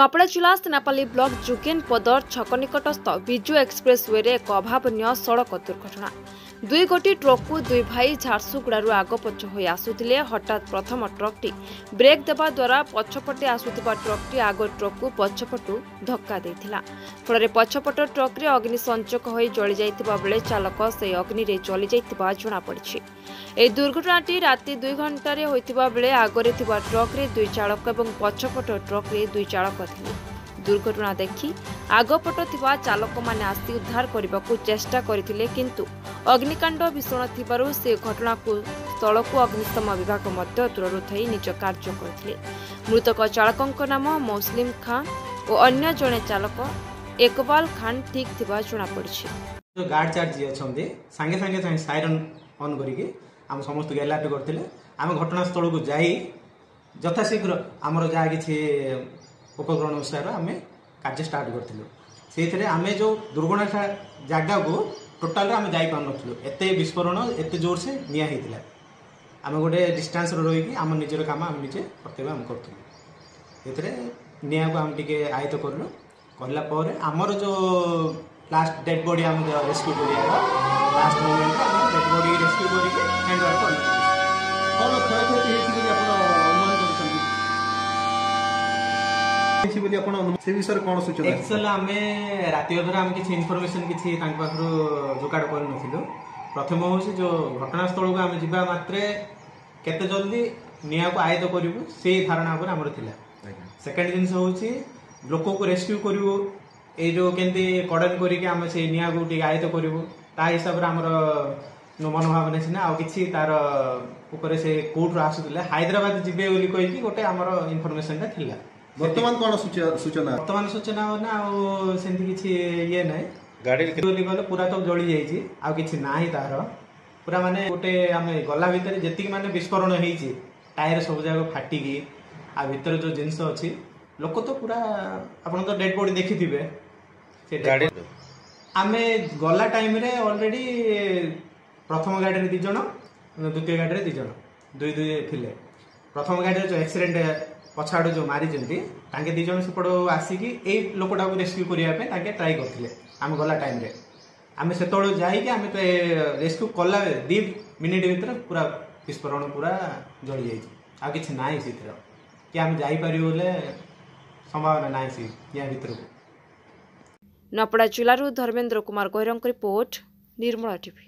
ନୂଆପଡ଼ା ଜିଲ୍ଲା ସେନାପାଲି ବ୍ଲକ ଯୁଗେନ ପଦର ଛକ ନିକଟସ୍ଥ ବିଜୁ ଏକ୍ସପ୍ରେସ୍ ୱେରେ ଏକ ଅଭାବନୀୟ ସଡ଼କ ଦୁର୍ଘଟଣା। ଦୁଇ ଗୋଟି ଟ୍ରକ୍କୁ ଦୁଇ ଭାଇ ଝାରସୁଗୁଡ଼ାରୁ ଆଗପଛ ହୋଇ ଆସୁଥିଲେ। ହଠାତ୍ ପ୍ରଥମ ଟ୍ରକ୍ଟି ବ୍ରେକ୍ ଦେବା ଦ୍ୱାରା ପଛପଟେ ଆସୁଥିବା ଟ୍ରକ୍ଟି ଆଗ ଟ୍ରକ୍କୁ ପଛପଟୁ ଧକ୍କା ଦେଇଥିଲା। ଫଳରେ ପଛପଟ ଟ୍ରକ୍ରେ ଅଗ୍ନି ସଂଯୋଗ ହୋଇ ଜଳିଯାଇଥିବା ବେଳେ ଚାଳକ ସେହି ଅଗ୍ନିରେ ଜଳିଯାଇଥିବା ଜଣାପଡ଼ିଛି। ଏହି ଦୁର୍ଘଟଣାଟି ରାତି 2 ଘଣ୍ଟାରେ ହୋଇଥିବା ବେଳେ ଆଗରେ ଥିବା ଟ୍ରକ୍ରେ ଦୁଇ ଚାଳକ ଏବଂ ପଛପଟ ଟ୍ରକ୍ରେ ଦୁଇ ଚାଳକ ଥିଲେ। ଦୁର୍ଘଟଣା ଦେଖି ଆଗପଟ ଥିବା ଚାଳକମାନେ ଆସି ଉଦ୍ଧାର କରିବାକୁ ଚେଷ୍ଟା କରିଥିଲେ, କିନ୍ତୁ ଅଗ୍ନିକାଣ୍ଡ ଭୀଷଣ ଥିବାରୁ ସେ ଘଟଣାକୁ ସ୍ଥଳକୁ ଅଗ୍ନିଶମ ବିଭାଗ ମଧ୍ୟ ଦୂରରୁ ଥାଇ ନିଜ କାର୍ଯ୍ୟ କରିଥିଲେ। ମୃତକ ଚାଳକଙ୍କ ନାମ ମୌସଲିମ ଖାଁ ଓ ଅନ୍ୟ ଜଣେ ଚାଳକ ଏକବାଲ ଖାନ୍ ଠିକ୍ ଥିବା ଜଣାପଡ଼ିଛି। ଗାର୍ଡ ଚାର୍ଜ ଅଛନ୍ତି ସାଙ୍ଗେ ସାଙ୍ଗେ ସାଇରନ୍ ଅନ୍ କରିକି ଆମେ ସମସ୍ତଙ୍କୁ ଆଲର୍ଟ କରିଥିଲେ। ଆମେ ଘଟଣାସ୍ଥଳକୁ ଯାଇ ଯଥାଶୀଘ୍ର ଆମର ଯାହା କିଛି ଉପକରଣ ଅନୁସାରେ ଆମେ କାର୍ଯ୍ୟ ଷ୍ଟାର୍ଟ କରିଥିଲୁ। ସେଇଥିରେ ଆମେ ଯେଉଁ ଦୁର୍ଘଟଣା ଜାଗାକୁ ଟୋଟାଲରେ ଆମେ ଯାଇପାରୁନଥିଲୁ, ଏତେ ବିସ୍ଫୋରଣ ଏତେ ଜୋରସେ ନିଆଁ ହେଇଥିଲା। ଆମେ ଗୋଟେ ଡିଷ୍ଟାନ୍ସରେ ରହିକି ଆମ ନିଜର କାମ ଆମେ ନିଜେ କର୍ତ୍ତବ୍ୟ ଆମେ କରୁଥିଲୁ। ସେଥିରେ ନିଆଁକୁ ଆମେ ଟିକେ ଆୟତ୍ତ କଲୁ। କଲା ପରେ ଆମର ଯେଉଁ ଲାଷ୍ଟ ଡେଡ୍ ବଡି ଆମେ ରେସ୍କ୍ୟୁ କରିବା ଲାଷ୍ଟ ମୋମେଣ୍ଟରେ ଆମେ ଡେଡ୍ ବଡି ରେସ୍କ୍ୟୁ କରିକି ହ୍ୟାଣ୍ଡ ଓଭର କଲୁ। କ'ଣ କ୍ଷୟକ୍ଷତି ହେଇଛି ବୋଲି ଆପଣ ଅନୁମାନ କରୁଛନ୍ତି? ବୋଲି ଆପଣ ସେ ବିଷୟରେ କ'ଣ ସୂଚନା? ଏକ୍ଚୁଆଲି ଆମେ ରାତି ଅଧରେ ଆମେ କିଛି ଇନଫର୍ମେସନ୍ କିଛି ତାଙ୍କ ପାଖରୁ ଯୋଗାଡ଼ କରିନଥିଲୁ। ପ୍ରଥମ ହେଉଛି ଯେଉଁ ଘଟଣାସ୍ଥଳକୁ ଆମେ ଯିବା ମାତ୍ରେ କେତେ ଜଲ୍ଦି ନିଆଁକୁ ଆୟତ୍ତ କରିବୁ ସେଇ ଧାରଣା ଉପରେ ଆମର ଥିଲା। ସେକେଣ୍ଡ ଜିନିଷ ହେଉଛି ଲୋକକୁ ରେସ୍କ୍ୟୁ କରିବୁ, ଏଇ ଯେଉଁ କେମିତି କଡ଼ନ କରିକି ଆମେ ସେଇ ନିଆଁକୁ ଟିକେ ଆୟତ୍ତ କରିବୁ ତା ହିସାବରେ ଆମର ମନୋଭାବନା ସିନା ଆଉ କିଛି ତାର ଉପରେ ସେ କୋର୍ଟରୁ ଆସୁଥିଲେ ହାଇଦ୍ରାବାଦ ଯିବେ ବୋଲି କହିକି ଗୋଟେ ଆମର ଇନଫର୍ମେସନଟା ଥିଲା। ବର୍ତ୍ତମାନ କ'ଣ ସୂଚନା? ବର୍ତ୍ତମାନ ସୂଚନା ନା ଆଉ ସେମିତି କିଛି ଇଏ ନାହିଁ। ଗାଡ଼ି ବୋଲି କହିଲେ ପୁରା ତ ଜଳି ଯାଇଛି, ଆଉ କିଛି ନାହିଁ ତାର। ପୁରା ମାନେ ଗୋଟେ ଆମେ ଗଲା ଭିତରେ ଯେତିକି ମାନେ ବିସ୍ଫୋରଣ ହେଇଛି, ଟାୟାର ସବୁ ଯାକ ଫାଟିକି ଆଉ ଭିତରେ ଯେଉଁ ଜିନିଷ ଅଛି, ଲୋକ ତ ପୁରା ଆପଣ ତ ଡେଡ୍ ବଡି ଦେଖିଥିବେ। ସେ ଆମେ ଗଲା ଟାଇମରେ ଅଲରେଡି ପ୍ରଥମ ଗାଡ଼ିରେ 2 ଜଣ, ଦ୍ୱିତୀୟ ଗାଡ଼ିରେ 2 ଜଣ, ଦୁଇ ଥିଲେ। ପ୍ରଥମ ଗାଡ଼ିରେ ଯେଉଁ ଆକ୍ସିଡେଣ୍ଟ ପଛଆଡ଼ୁ ଯେଉଁ ମାରିଛନ୍ତି ତାଙ୍କେ 2 ଜଣ ସେପଟ ଆସିକି ଏଇ ଲୋକଟାକୁ ରେସ୍କ୍ୟୁ କରିବା ପାଇଁ ତାଙ୍କେ ଟ୍ରାଏ କରିଥିଲେ। ଆମେ ଗଲା ଟାଇମରେ ଆମେ ସେତେବେଳେ ଯାଇକି ଆମେ ରେସ୍କ୍ୟୁ କଲା 2 ମିନିଟ୍ ଭିତରେ ପୁରା ବିସ୍ଫୋରଣ ପୁରା ଜଳିଯାଇଛି, ଆଉ କିଛି ନାହିଁ ସେଥିରେ କି ଆମେ ଯାଇପାରିବୁ ବୋଲେ ସମ୍ଭାବନା ନାହିଁ ସେ ୟା ଭିତରକୁ। ନୂଆପଡ଼ା ଜିଲ୍ଲାରୁ ଧର୍ମେନ୍ଦ୍ର କୁମାର ଗୈରଙ୍କ ରିପୋର୍ଟ, ନିର୍ମଳା ଟିଭି।